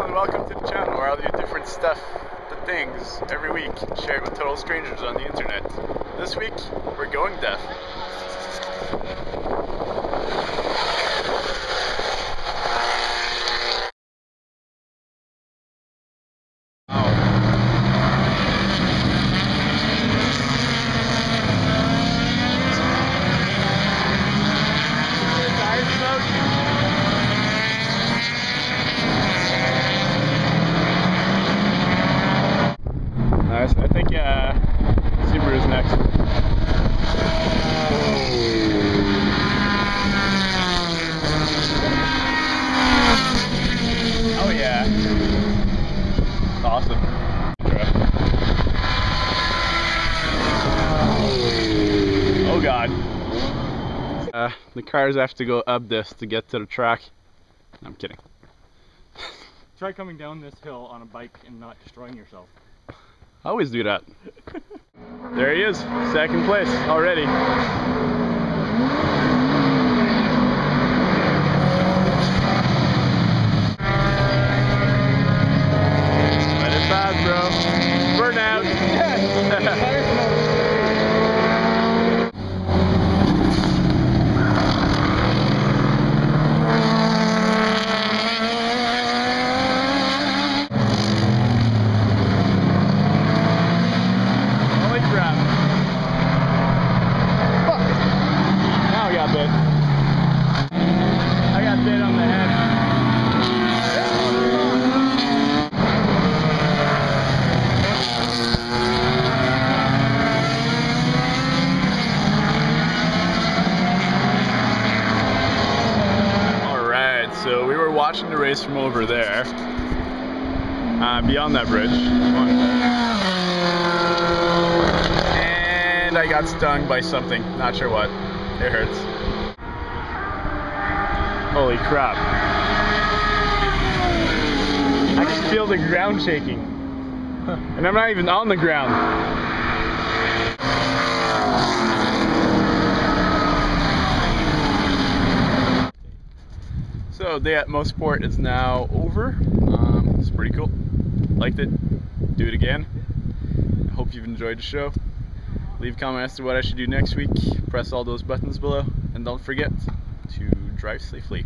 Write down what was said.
and welcome to the channel where I'll do different stuff, the things, every week, share it with total strangers on the internet. This week, we're going deaf. I think Subaru's next. Oh yeah. Awesome. Oh god. The cars have to go up this to get to the track. I'm kidding. Try coming down this hill on a bike and not destroying yourself. I always do that. There he is, second place already. Let it pass, bro. Burnout. I got bit on the head. Alright, so we were watching the race from over there, beyond that bridge. And I got stung by something, not sure what. It hurts. Holy crap. I can feel the ground shaking. And I'm not even on the ground. So, day at Mosports is now over. It's pretty cool. Liked it. Do it again. I hope you've enjoyed the show. Leave a comment as to what I should do next week. Press all those buttons below. And don't forget to drive safely.